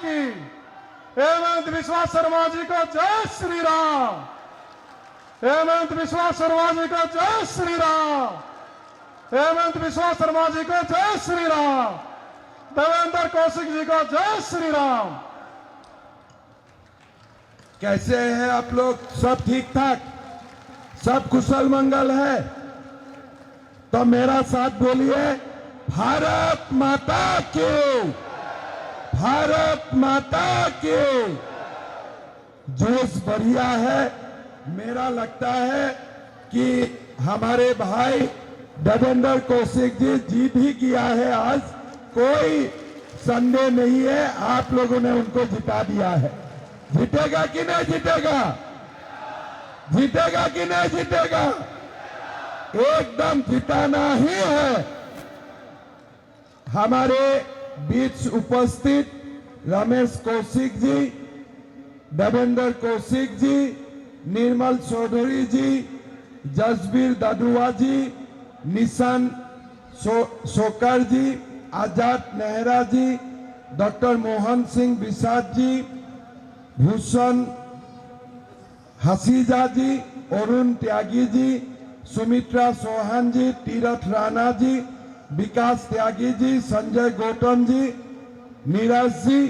की हेमंत बिस्वा शर्मा जी को जय श्री राम। हेमंत बिस्वा शर्मा जी को जय श्री राम। हेमंत बिस्वा शर्मा जी को जय श्री राम। देवेंद्र कौशिक जी को जय श्री राम। कैसे हैं आप लोग? सब ठीक ठाक, सब कुशल मंगल है? तो मेरा साथ बोलिए, भारत माता की, भारत माता की। जोश बढ़िया है। मेरा लगता है कि हमारे भाई देवेंद्र कौशिक जी जीत ही किया है आज, कोई संदेह नहीं है। आप लोगों ने उनको जिता दिया है। जीतेगा कि नहीं जीतेगा? जीतेगा कि नहीं जीतेगा? एकदम जिताना ही है। हमारे बीच उपस्थित रमेश कौशिक जी, देवेंद्र कौशिक जी, निर्मल चौधरी जी, जसबीर ददुआ जी, निशान शोकर जी, आजाद नेहरा जी, डॉक्टर मोहन सिंह बिसात जी, भूषण हसीजा जी, अरुण त्यागी जी, सुमित्रा चौहान जी, तीरथ राणा जी, विकास त्यागी जी, संजय गौतम जी, नीरज जी,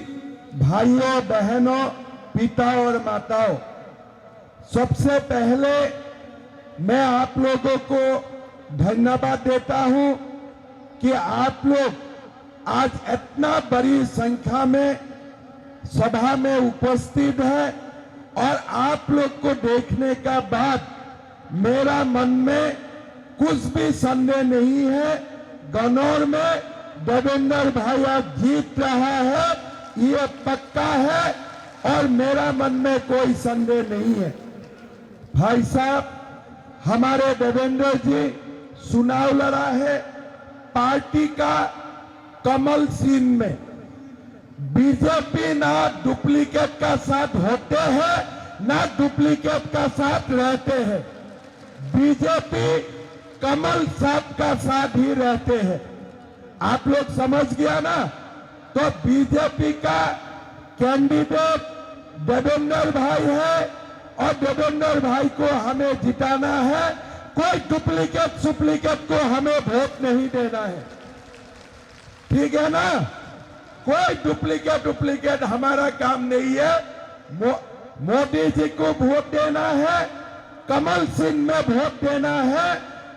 भाइयों बहनों, पिता और माताओं, सबसे पहले मैं आप लोगों को धन्यवाद देता हूं कि आप लोग आज इतना बड़ी संख्या में सभा में उपस्थित है और आप लोग को देखने का बाद मेरा मन में कुछ भी संदेह नहीं है। गनौर में देवेंद्र भाई आज जीत रहा है, ये पक्का है और मेरा मन में कोई संदेह नहीं है। भाई साहब, हमारे देवेंद्र जी चुनाव लड़ा है पार्टी का कमल सीन में। बीजेपी ना डुप्लीकेट का साथ होते हैं ना डुप्लीकेट का साथ रहते हैं। बीजेपी कमल साहब का साथ ही रहते हैं। आप लोग समझ गया ना? तो बीजेपी का कैंडिडेट देवेंद्र भाई है और देवेंद्र भाई को हमें जिताना है। कोई डुप्लीकेट को हमें वोट नहीं देना है, ठीक है ना? कोई डुप्लीकेट हमारा काम नहीं है। मोदी जी को वोट देना है, कमल सिंह में वोट देना है,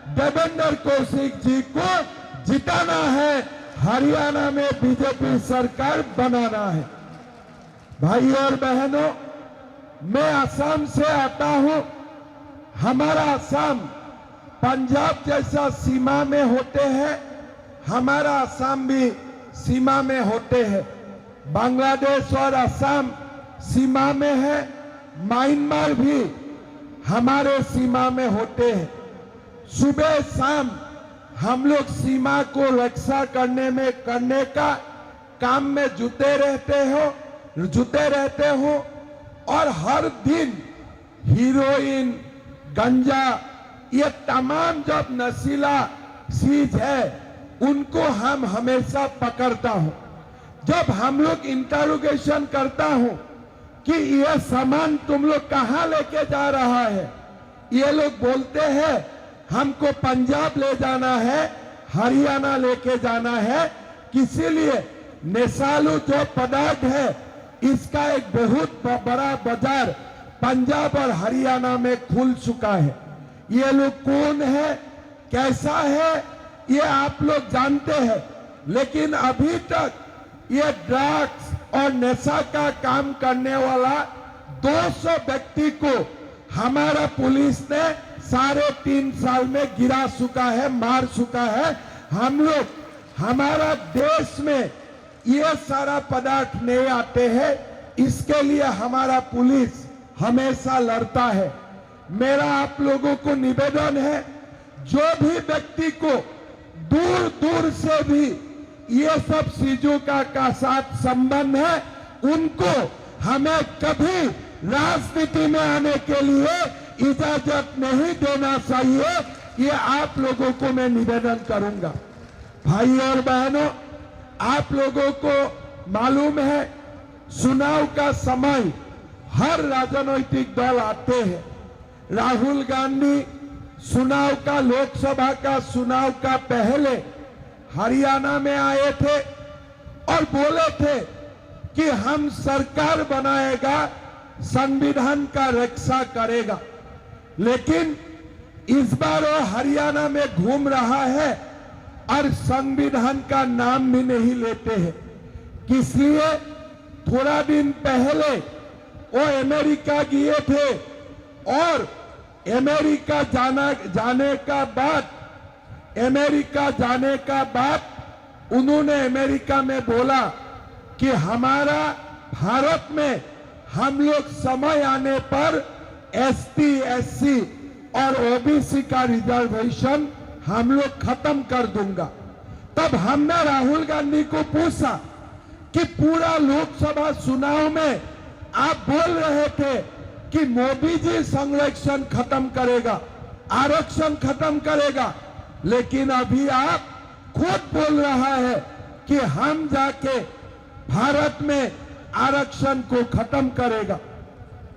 देवेंद्र कौशिक जी को जिताना है, हरियाणा में बीजेपी सरकार बनाना है। भाई और बहनों, मैं असम से आता हूं। हमारा असम पंजाब जैसा सीमा में होते हैं, हमारा असम भी सीमा में होते हैं। बांग्लादेश और असम सीमा में है, म्यांमार भी हमारे सीमा में होते हैं। सुबह शाम हम लोग सीमा को रक्षा करने का काम में जुटे रहते हो और हर दिन हीरोइन, गंजा, ये तमाम जब नशीला चीज है उनको हम हमेशा पकड़ता हूं। जब हम लोग इंटरोगेशन करता हूं कि ये सामान तुम लोग कहां लेके जा रहा है, ये लोग बोलते हैं हमको पंजाब ले जाना है, हरियाणा लेके जाना है। इसीलिए नशालु जो पदार्थ है इसका एक बहुत बड़ा बाजार पंजाब और हरियाणा में खुल चुका है। ये लोग कौन है, कैसा है, ये आप लोग जानते हैं, लेकिन अभी तक ये ड्रग्स और नशा का काम करने वाला 200 व्यक्ति को हमारा पुलिस ने 3.5 साल में गिरा चुका है, मार चुका है। हम लोग, हमारा देश में ये सारा पदार्थ नहीं आते हैं, इसके लिए हमारा पुलिस हमेशा लड़ता है। मेरा आप लोगों को निवेदन है, जो भी व्यक्ति को दूर दूर से भी ये सब चीजों का साथ संबंध है, उनको हमें कभी राजनीति में आने के लिए इजाजत नहीं देना चाहिए। ये आप लोगों को मैं निवेदन करूंगा। भाई और बहनों, आप लोगों को मालूम है चुनाव का समय हर राजनीतिक दल आते हैं। राहुल गांधी चुनाव का, लोकसभा का चुनाव का पहले हरियाणा में आए थे और बोले थे कि हम सरकार बनाएगा, संविधान का रक्षा करेगा। लेकिन इस बार वो हरियाणा में घूम रहा है और संविधान का नाम भी नहीं लेते हैं। इसलिए थोड़ा दिन पहले वो अमेरिका गए थे और अमेरिका जाने का बाद उन्होंने अमेरिका में बोला कि हमारा भारत में हम लोग समय आने पर एसटी, एससी और ओबीसी का रिजर्वेशन हम लोग खत्म कर दूंगा। तब हमने राहुल गांधी को पूछा कि पूरा लोकसभा चुनाव में आप बोल रहे थे कि मोदी जी संरक्षण खत्म करेगा, आरक्षण खत्म करेगा, लेकिन अभी आप खुद बोल रहा है कि हम जाके भारत में आरक्षण को खत्म करेगा।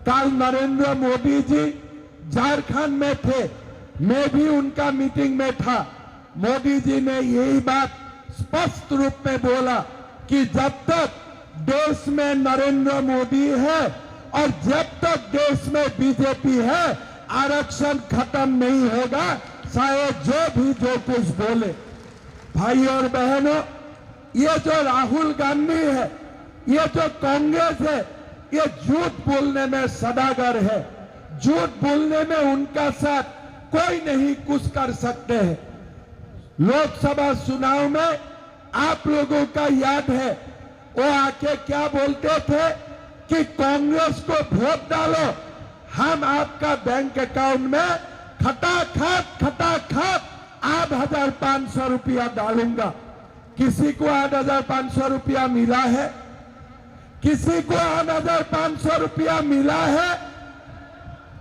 कल नरेंद्र मोदी जी झारखंड में थे, मैं भी उनका मीटिंग में था। मोदी जी ने यही बात स्पष्ट रूप में बोला कि जब तक देश में नरेंद्र मोदी है और जब तक देश में बीजेपी है, आरक्षण खत्म नहीं होगा, चाहे जो कुछ बोले। भाई और बहनों, ये जो राहुल गांधी है, ये जो कांग्रेस है, ये झूठ बोलने में सदागर है। झूठ बोलने में उनका साथ कोई नहीं कुछ कर सकते हैं। लोकसभा चुनाव में आप लोगों का याद है, वो आके क्या बोलते थे कि कांग्रेस को वोट डालो, हम आपका बैंक अकाउंट में खटाखट 8,500 रुपया डालूंगा। किसी को 8,500 रुपया मिला है? किसी को 8,500 रुपया मिला है?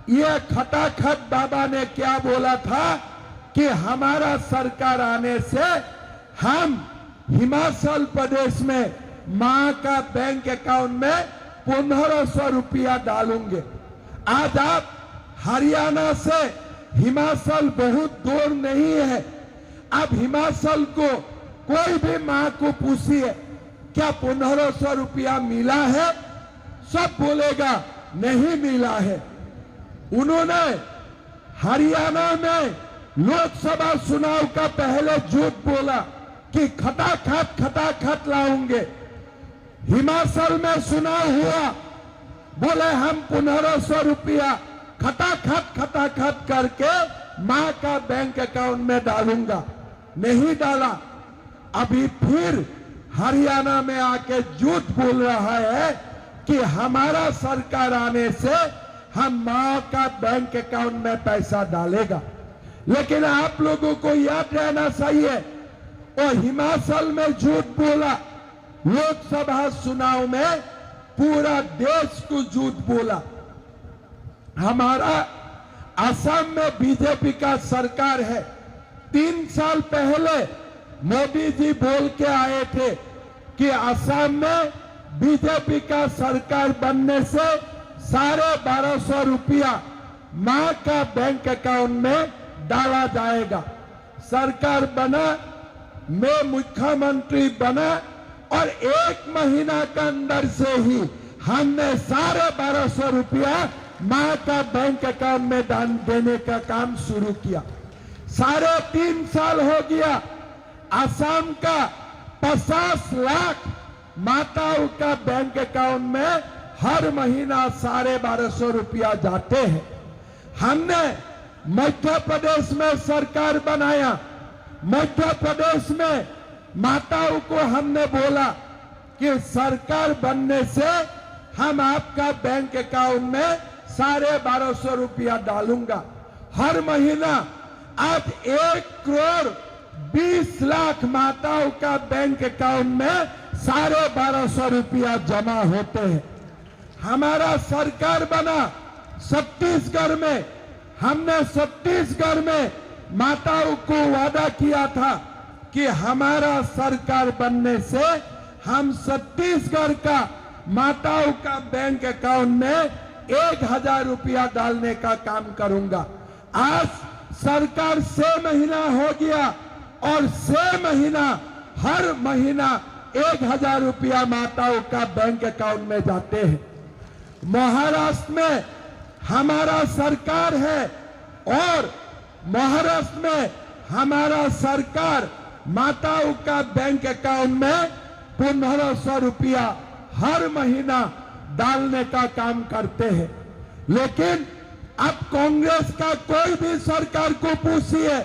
ये खटाखट बाबा ने क्या बोला था कि हमारा सरकार आने से हम हिमाचल प्रदेश में मां का बैंक अकाउंट में 1,500 रुपया डालूंगे। आज आप हरियाणा से हिमाचल बहुत दूर नहीं है। अब हिमाचल को कोई भी मां को पूछिए क्या 1,500 रुपया मिला है, सब बोलेगा नहीं मिला है। उन्होंने हरियाणा में लोकसभा चुनाव का पहले झूठ बोला कि खटाखट लाऊंगे। हिमाचल में चुनाव हुआ, बोले हम 1,500 रुपया खटाखट करके मां का बैंक अकाउंट में डालूंगा, नहीं डाला। अभी फिर हरियाणा में आके झूठ बोल रहा है कि हमारा सरकार आने से हम मां का बैंक अकाउंट में पैसा डालेगा। लेकिन आप लोगों को याद रहना चाहिए, और हिमाचल में झूठ बोला, लोकसभा चुनाव में पूरा देश को झूठ बोला। हमारा असम में बीजेपी का सरकार है। 3 साल पहले मोदी जी बोल के आए थे कि असम में बीजेपी का सरकार बनने से 1,250 रुपया मां का बैंक अकाउंट में डाला जाएगा। सरकार बना, मैं मुख्यमंत्री बना और 1 महीना के अंदर से ही हमने 1,250 रुपया मां का बैंक अकाउंट में दान देने का काम शुरू किया। 3.5 साल हो गया। असम का 50 लाख माताओं का बैंक अकाउंट में हर महीना 1,250 रुपया जाते हैं। हमने मध्य प्रदेश में सरकार बनाया। मध्य प्रदेश में माताओं को हमने बोला कि सरकार बनने से हम आपका बैंक अकाउंट में 1,250 रुपया डालूंगा। हर महीना आज 1,20,00,000 माताओं का बैंक अकाउंट में 1,250 रुपया जमा होते हैं। हमारा सरकार बना छत्तीसगढ़ में। हमने छत्तीसगढ़ में माताओं को वादा किया था कि हमारा सरकार बनने से हम छत्तीसगढ़ का माताओं का बैंक अकाउंट में 1000 रुपया डालने का काम करूंगा। आज सरकार 6 महीना हो गया और 6 महीना हर महीना 1000 रुपया माताओं का बैंक अकाउंट में जाते हैं। महाराष्ट्र में हमारा सरकार है और महाराष्ट्र में हमारा सरकार माताओं का बैंक अकाउंट में 1500 रुपया हर महीना डालने का काम करते हैं। लेकिन अब कांग्रेस का कोई भी सरकार को पूछिए,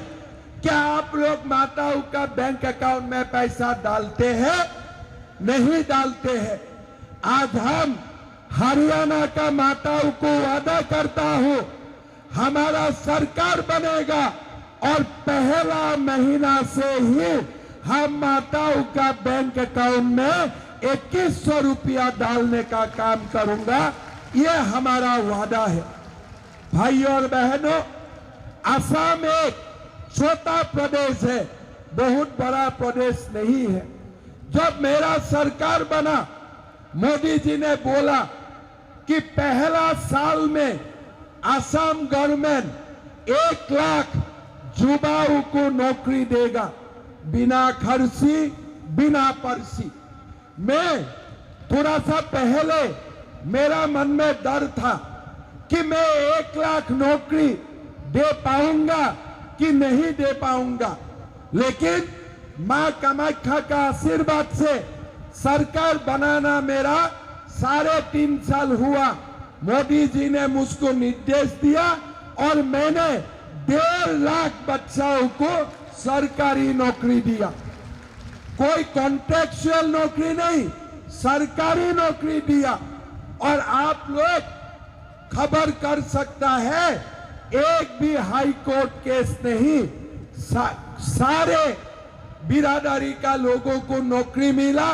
क्या आप लोग माताओं का बैंक अकाउंट में पैसा डालते हैं? नहीं डालते हैं। आज हम हरियाणा का माताओं को वादा करता हूं, हमारा सरकार बनेगा और पहला महीना से ही हम माताओं का बैंक अकाउंट में 2100 रुपया डालने का काम करूंगा। यह हमारा वादा है। भाइयों और बहनों, असम एक छोटा प्रदेश है, बहुत बड़ा प्रदेश नहीं है। जब मेरा सरकार बना, मोदी जी ने बोला कि पहला साल में असम गवर्नमेंट 1 लाख युवाओं को नौकरी देगा, बिना खर्ची बिना पर्ची। मैं थोड़ा सा पहले मेरा मन में डर था कि मैं 1 लाख नौकरी दे पाऊंगा कि नहीं दे पाऊंगा, लेकिन मां कामाख्या का आशीर्वाद से सरकार बनाना मेरा 3.5 साल हुआ। मोदी जी ने मुझको निर्देश दिया और मैंने 1.5 लाख बच्चों को सरकारी नौकरी दिया। कोई कॉन्ट्रैक्चुअल नौकरी नहीं, सरकारी नौकरी दिया। और आप लोग खबर कर सकता है, एक भी हाई कोर्ट केस नहीं, सारे बिरादरी का लोगों को नौकरी मिला,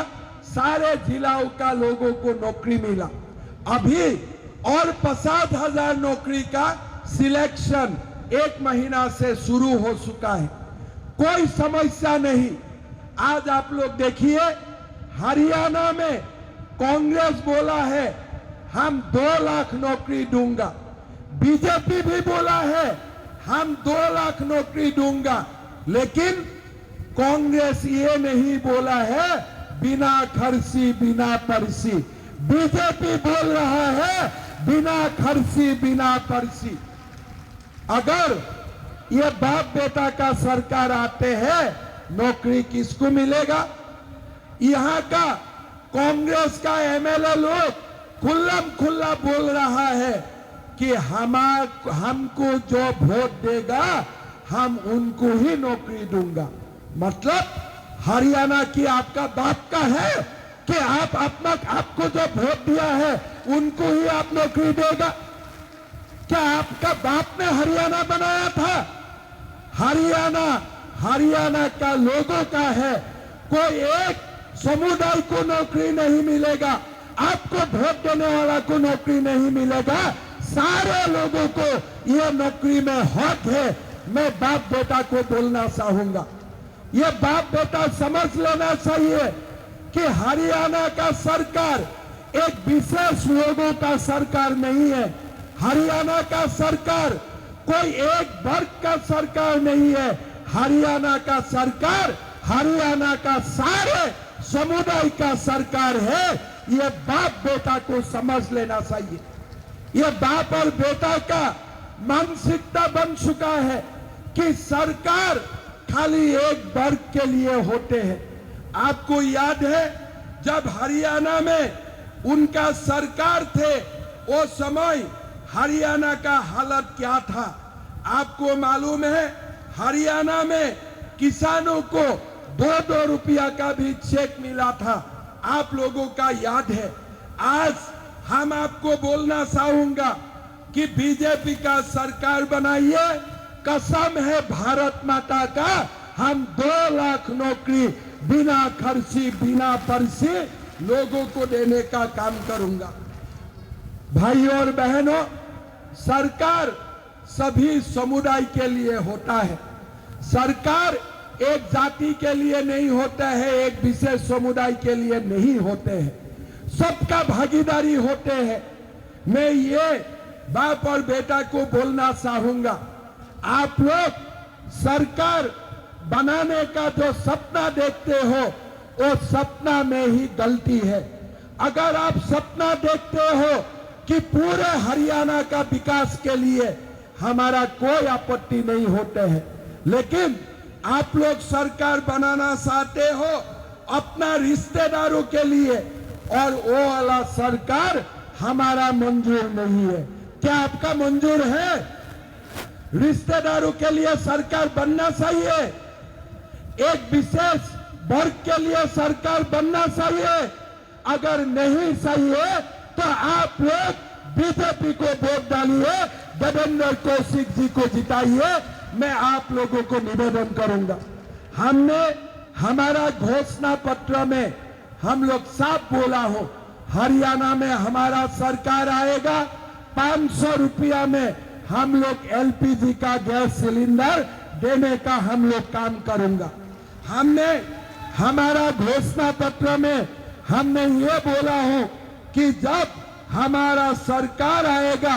सारे जिलाओं का लोगों को नौकरी मिला। अभी और 50,000 नौकरी का सिलेक्शन 1 महीना से शुरू हो चुका है। कोई समस्या नहीं। आज आप लोग देखिए, हरियाणा में कांग्रेस बोला है हम 2 लाख नौकरी दूंगा, बीजेपी भी बोला है हम 2 लाख नौकरी दूंगा, लेकिन कांग्रेस ये नहीं बोला है बिना खर्ची बिना पर्ची। बीजेपी बोल रहा है बिना खर्ची बिना पर्ची। अगर ये बाप बेटा का सरकार आते हैं, नौकरी किसको मिलेगा? यहां का कांग्रेस का एमएलए लोग खुल्लम खुल्ला बोल रहा है कि हमको जो वोट देगा हम उनको ही नौकरी दूंगा। मतलब हरियाणा की आपका बाप का है कि आपको जो वोट दिया है उनको ही आप नौकरी देगा? क्या आपका बाप ने हरियाणा बनाया था? हरियाणा का लोगों का है। कोई एक समुदाय को नौकरी नहीं मिलेगा, आपको वोट देने वाला को नौकरी नहीं मिलेगा, सारे लोगों को यह नौकरी में हक है। मैं बाप बेटा को बोलना चाहूंगा, ये बाप बेटा समझ लेना चाहिए कि हरियाणा का सरकार एक विशेष लोगों का सरकार नहीं है। हरियाणा का सरकार कोई एक वर्ग का सरकार नहीं है। हरियाणा का सरकार हरियाणा का सारे समुदाय का सरकार है। ये बाप बेटा को समझ लेना चाहिए। ये बाप और बेटा का मानसिकता बन चुका है कि सरकार खाली एक वर्ग के लिए होते हैं। आपको याद है जब हरियाणा में उनका सरकार थे, वो समय हरियाणा का हालत क्या था? आपको मालूम है हरियाणा में किसानों को 2-2 रुपया का भी चेक मिला था। आप लोगों का याद है। आज हम आपको बोलना चाहूंगा कि बीजेपी का सरकार बनाइए, कसम है भारत माता का, हम 2 लाख नौकरी बिना खर्ची बिना पर्ची लोगों को देने का काम करूंगा। भाइयों और बहनों, सरकार सभी समुदाय के लिए होता है। सरकार एक जाति के लिए नहीं होता है, एक विशेष समुदाय के लिए नहीं होते हैं। सबका भागीदारी होते हैं। मैं ये बाप और बेटा को बोलना चाहूंगा, आप लोग सरकार बनाने का जो सपना देखते हो वो सपना में ही गलती है। अगर आप सपना देखते हो कि पूरे हरियाणा का विकास के लिए हमारा कोई आपत्ति नहीं होते हैं, लेकिन आप लोग सरकार बनाना चाहते हो अपना रिश्तेदारों के लिए, और वो वाला सरकार हमारा मंजूर नहीं है। क्या आपका मंजूर है? रिश्तेदारों के लिए सरकार बनना चाहिए, एक विशेष वर्ग के लिए सरकार बनना चाहिए। अगर नहीं चाहिए तो आप लोग बीजेपी को वोट डालिए, देवेंद्र कौशिक जी को जिताइए। मैं आप लोगों को निवेदन करूंगा, हमने हमारा घोषणा पत्र में हम लोग साफ बोला हो, हरियाणा में हमारा सरकार आएगा, 500 रुपया में हम लोग एलपीजी का गैस सिलेंडर देने का हम लोग काम करूंगा। हमने हमारा घोषणा पत्र में हमने ये बोला हो कि जब हमारा सरकार आएगा,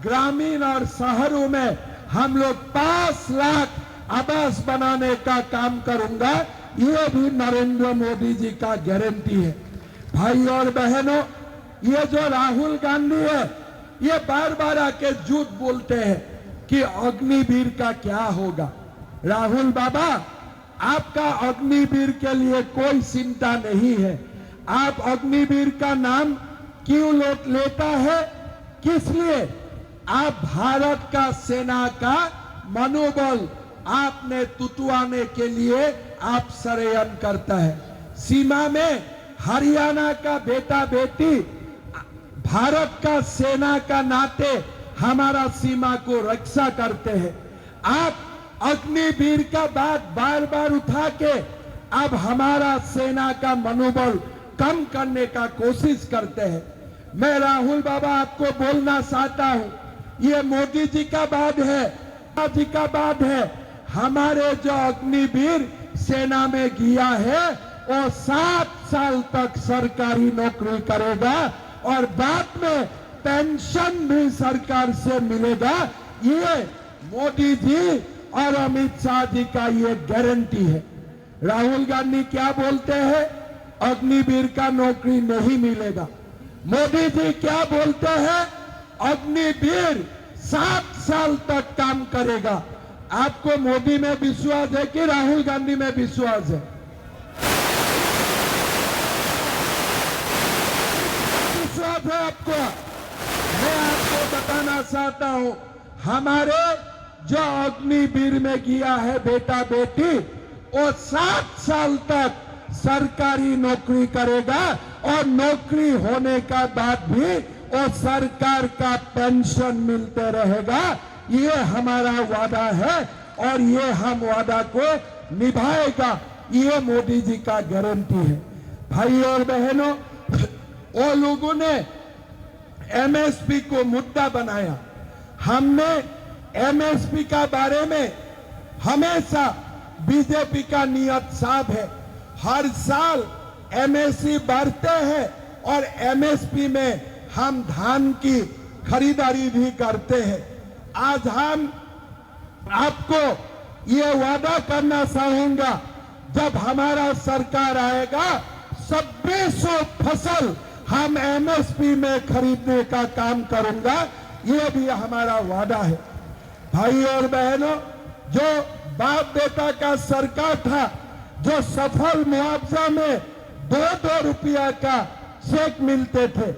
ग्रामीण और शहरों में हम लोग 5 लाख आवास बनाने का काम करूंगा। ये भी नरेंद्र मोदी जी का गारंटी है। भाई और बहनों, ये जो राहुल गांधी है, ये बार बार आके झूठ बोलते हैं कि अग्निवीर का क्या होगा। राहुल बाबा, आपका अग्निवीर के लिए कोई चिंता नहीं है। आप अग्निवीर का नाम क्यों लेता है? किस लिए? आप भारत का सेना का मनोबल आपने टुटवाने के लिए आप षड्यंत्र करता है। सीमा में हरियाणा का बेटा बेटी भारत का सेना का नाते हमारा सीमा को रक्षा करते हैं। आप अग्निवीर का बात बार बार उठा के अब हमारा सेना का मनोबल कम करने का कोशिश करते हैं। मैं राहुल बाबा आपको बोलना चाहता हूं, ये मोदी जी का बात है, जी का बात है। हमारे जो अग्निवीर सेना में गया है वो 7 साल तक सरकारी नौकरी करेगा और बाद में पेंशन भी सरकार से मिलेगा। ये मोदी जी और अमित शाह जी का ये गारंटी है। राहुल गांधी क्या बोलते हैं? अग्निवीर का नौकरी नहीं मिलेगा। मोदी जी क्या बोलते हैं? अग्निवीर 7 साल तक काम करेगा। आपको मोदी में विश्वास है कि राहुल गांधी में विश्वास है? विश्वास है आपको? मैं आपको बताना चाहता हूं, हमारे जो अग्निवीर में गया है बेटा बेटी, वो 7 साल तक सरकारी नौकरी करेगा और नौकरी होने का बाद भी वो सरकार का पेंशन मिलते रहेगा। ये हमारा वादा है और ये हम वादा को निभाएगा। ये मोदी जी का गारंटी है। भाई और बहनों, वो लोगों ने एमएसपी को मुद्दा बनाया। हमने एमएसपी का बारे में हमेशा बीजेपी का नियत साफ है, हर साल एमएसपी बढ़ते हैं और एमएसपी में हम धान की खरीदारी भी करते हैं। आज हम आपको ये वादा करना चाहूंगा, जब हमारा सरकार आएगा 2600 फसल हम एमएसपी में खरीदने का काम करूंगा। ये भी हमारा वादा है। भाई और बहनों, जो बाप बेटा का सरकार था, जो सफल मुआवजा में 2-2 रुपया का चेक मिलते थे,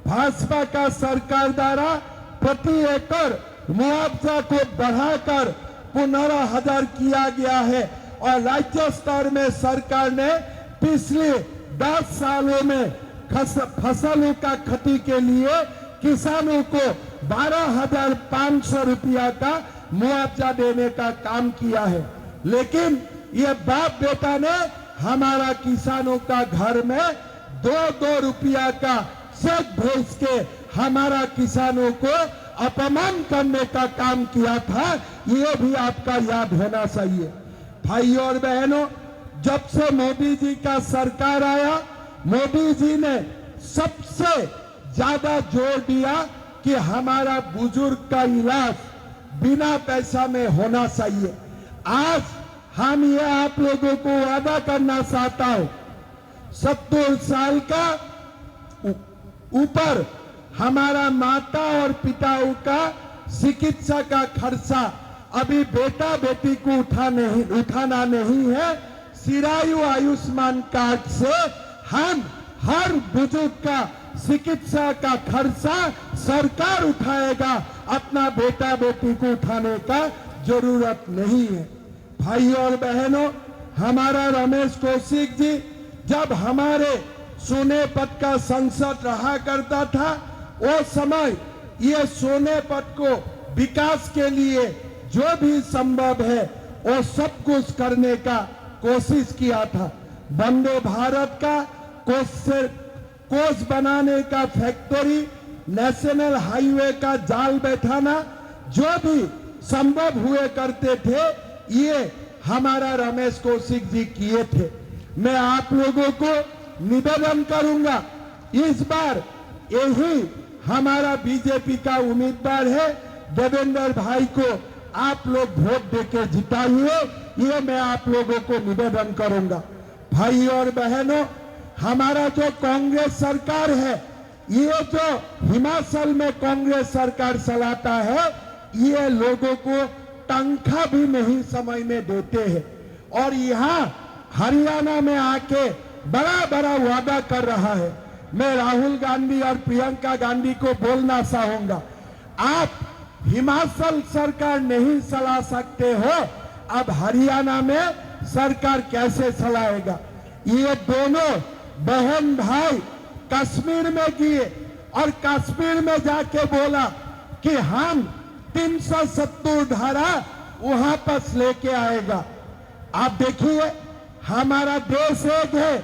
भाजपा का सरकार द्वारा प्रति एकड़ मुआवजा को बढ़ाकर 15,000 किया गया है और राज्य स्तर में सरकार ने पिछले 10 सालों में फसलों का क्षति के लिए किसानों को 12,500 रुपया का मुआवजा देने का काम किया है। लेकिन ये बाप बेटा ने हमारा किसानों का घर में 2-2 रुपया का चेक भेज के हमारा किसानों को अपमान करने का काम किया था। ये भी आपका याद होना चाहिए। भाई और बहनों, जब से मोदी जी का सरकार आया, मोदी जी ने सबसे ज्यादा जोर दिया कि हमारा बुजुर्ग का इलाज बिना पैसा में होना चाहिए। आज हम ये आप लोगों को वादा करना चाहता हूं, 70 साल का ऊपर हमारा माता और पिताओं का चिकित्सा का खर्चा अभी बेटा बेटी को उठाना नहीं है। चिरायु आयुष्मान कार्ड से हम हर बुजुर्ग का चिकित्सा का खर्चा सरकार उठाएगा, अपना बेटा बेटी को उठाने का जरूरत नहीं है। भाइयों और बहनों, हमारा रमेश कौशिक जी जब हमारे सोनेपत का सांसद रहा करता था, वो समय ये सोनेपत को विकास के लिए जो भी संभव है वो सब कुछ करने का कोशिश किया था। वंदे भारत का कोच बनाने का फैक्ट्री, नेशनल हाईवे का जाल बैठाना, जो भी संभव हुए करते थे ये हमारा रमेश कौशिक जी किए थे। मैं आप लोगों को निवेदन करूंगा, इस बार यही हमारा बीजेपी का उम्मीदवार है, देवेंद्र भाई को आप लोग वोट देके जिताइए, ये मैं आप लोगों को निवेदन करूंगा। भाई और बहनों, हमारा जो कांग्रेस सरकार है, ये जो हिमाचल में कांग्रेस सरकार चलाता है, ये लोगों को तनख्वाह भी नहीं समय में देते हैं और यहाँ हरियाणा में आके बड़ा बड़ा वादा कर रहा है। मैं राहुल गांधी और प्रियंका गांधी को बोलना चाहूंगा, आप हिमाचल सरकार नहीं चला सकते हो, अब हरियाणा में सरकार कैसे चलाएगा? ये दोनों बहन भाई कश्मीर में गए और कश्मीर में जाके बोला कि हम 370 धारा वहां पर लेके आएगा। आप देखिए, हमारा देश एक है,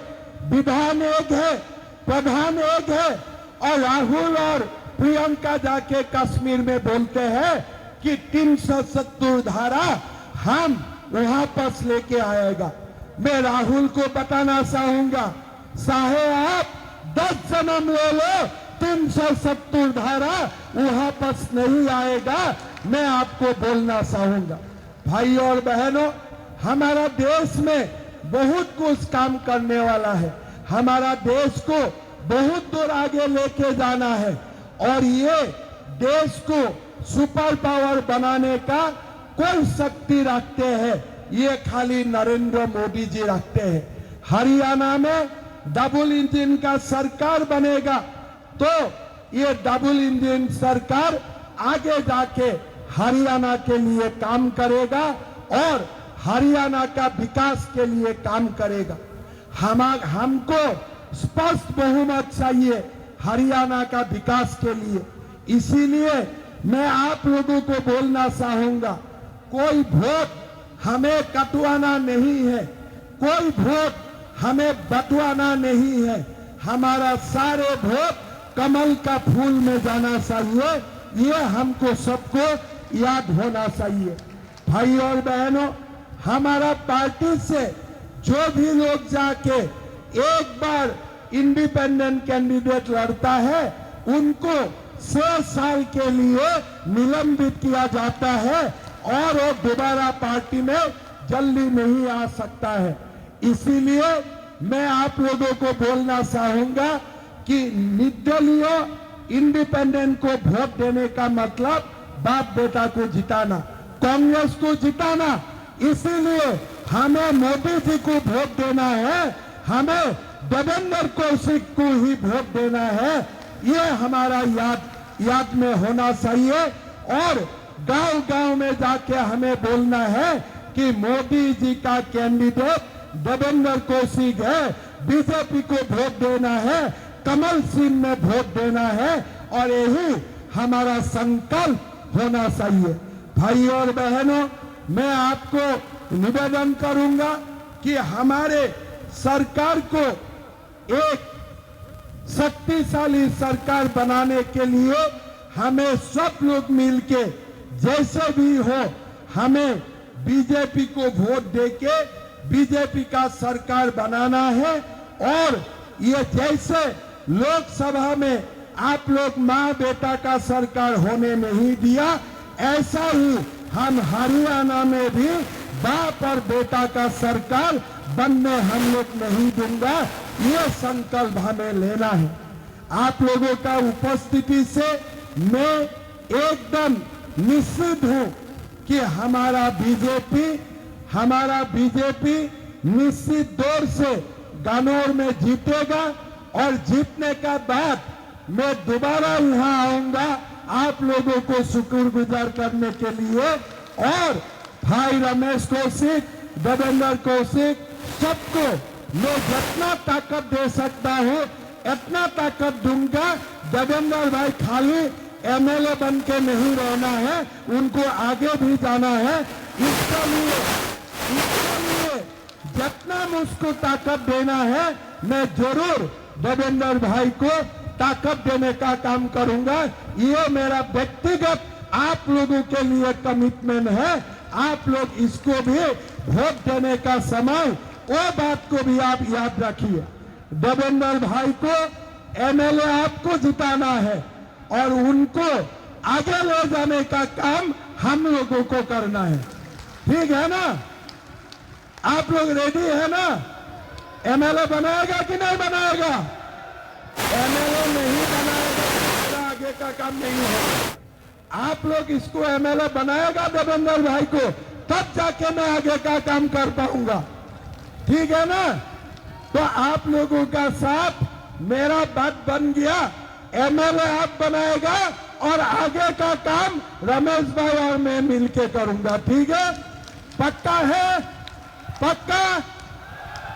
विधान एक है, प्रधान एक है और राहुल और प्रियंका जाके कश्मीर में बोलते हैं कि 370 धारा हम वहां पर लेके आएगा। मैं राहुल को बताना चाहूंगा, चाहे आप 10 जन्म ले लो, 370 धारा वहां पर नहीं आएगा। मैं आपको बोलना चाहूंगा, भाई और बहनों, हमारा देश में बहुत कुछ काम करने वाला है, हमारा देश को बहुत दूर आगे लेके जाना है और ये देश को सुपर पावर बनाने का कोई शक्ति रखते हैं, ये खाली नरेंद्र मोदी जी रखते हैं। हरियाणा में डबल इंजन का सरकार बनेगा तो ये डबल इंजन सरकार आगे जाके हरियाणा के लिए काम करेगा और हरियाणा का विकास के लिए काम करेगा। हमको स्पष्ट बहुमत चाहिए हरियाणा का विकास के लिए। इसीलिए मैं आप लोगों को बोलना चाहूंगा, कोई वोट हमें कटवाना नहीं है, कोई वोट हमें बंटवाना नहीं है, हमारा सारे वोट कमल का फूल में जाना चाहिए, ये हमको सबको याद होना चाहिए। भाई और बहनों, हमारा पार्टी से जो भी लोग जाके एक बार इंडिपेंडेंट कैंडिडेट लड़ता है, उनको 6 साल के लिए निलंबित किया जाता है और वो दोबारा पार्टी में जल्दी नहीं आ सकता है। इसीलिए मैं आप लोगों को बोलना चाहूंगा कि निर्दलीय इंडिपेंडेंट को वोट देने का मतलब बाप बेटा को जिताना, कांग्रेस को जिताना। इसीलिए हमें मोदी जी को वोट देना है, हमें देवेंद्र कौशिक को ही वोट देना है, ये हमारा याद में होना चाहिए। और गांव-गांव में जाके हमें बोलना है कि मोदी जी का कैंडिडेट देवेंद्र कौशिक है, बीजेपी को वोट देना है, कमल सिंह में वोट देना है और यही हमारा संकल्प होना चाहिए। भाई और बहनों, मैं आपको निवेदन करूंगा कि हमारे सरकार को एक शक्तिशाली सरकार बनाने के लिए हमें सब लोग मिलके जैसे भी हो हमें बीजेपी को वोट देके बीजेपी का सरकार बनाना है। और ये जैसे लोकसभा में आप लोग माँ बेटा का सरकार होने नहीं दिया, ऐसा ही हम हरियाणा में भी बाप और बेटा का सरकार बनने हम लोग नहीं दूंगा। ये संकल्प हमें लेना है। आप लोगों का उपस्थिति से मैं एकदम निश्चित हूं कि हमारा बीजेपी निश्चित दौर से गनौर में जीतेगा और जीतने का बाद मैं दोबारा यहाँ आऊंगा आप लोगों को शुक्रगुजार करने के लिए। और भाई रमेश कौशिक, देवेंद्र कौशिक, सबको मैं जितना ताकत दे सकता हूँ इतना ताकत दूंगा। देवेंद्र भाई खाली एमएलए बन के नहीं रहना है, उनको आगे भी जाना है। इसके लिए जितना मुझको ताकत देना है मैं जरूर देवेंद्र भाई को ताकत देने का काम करूंगा। ये मेरा व्यक्तिगत आप लोगों के लिए कमिटमेंट है। आप लोग इसको भी वोट देने का समय वो बात को भी आप याद रखिए। देवेंद्र भाई को एमएलए आपको जिताना है और उनको आगे ले जाने का काम हम लोगों को करना है। ठीक है ना? आप लोग रेडी है ना? एमएलए बनाएगा कि नहीं बनाएगा? एमएलए नहीं बनाएगा तो आगे का काम नहीं होगा। आप लोग इसको एमएलए बनाएगा देवेंद्र भाई को, तब जाके मैं आगे का काम कर पाऊंगा। ठीक है ना? तो आप लोगों का साथ मेरा बात बन गया। एमएलए आप बनाएगा और आगे का काम रमेश भाई और मैं मिलके करूंगा। ठीक है? पक्का है? पक्का?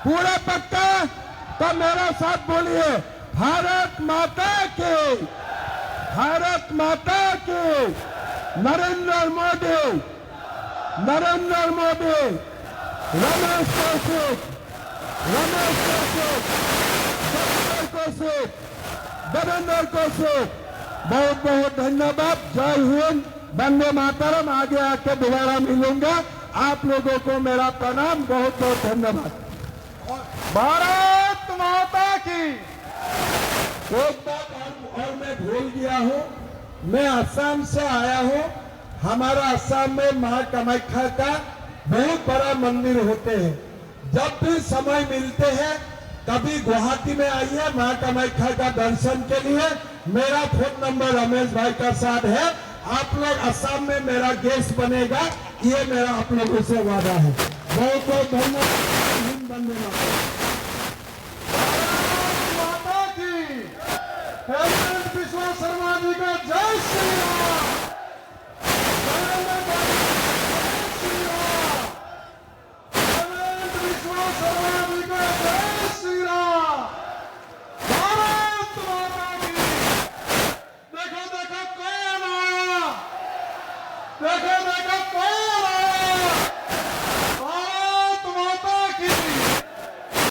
पूरा पक्का? तो मेरा साथ बोलिए, भारत माता के, भारत माता के, नरेंद्र मोदी, नरेंद्र मोदी, रमेश कौशिक, रमेश कौशिक, देवेंद्र कौशिक, देवेंद्र कौशिक। बहुत बहुत धन्यवाद। जय हिंद, वंदे मातरम। आगे आके दोबारा मिलूंगा। आप लोगों को मेरा प्रणाम, बहुत बहुत धन्यवाद। भारत माता की। एक बात और मैं भूल गया हूँ, मैं असम से आया हूँ। हमारा असम में माँ कामाख्या का बहुत बड़ा मंदिर होते हैं। जब भी समय मिलते हैं कभी गुवाहाटी में आइए माँ कामाख्या का दर्शन के लिए। मेरा फोन नंबर रमेश भाई का साथ है। आप लोग असम में मेरा गेस्ट बनेगा, ये मेरा आप लोगों से वादा है। बहुत बहुत धन्यवाद। वंदे मातरम। माता की। हेमंत बिस्वा शर्मा जी का जय श्री राम। हेमंत बिस्वा शर्मा जी का जय श्री राम। भारत माता की। देखो देखो कौन आया, देखो देखो कौन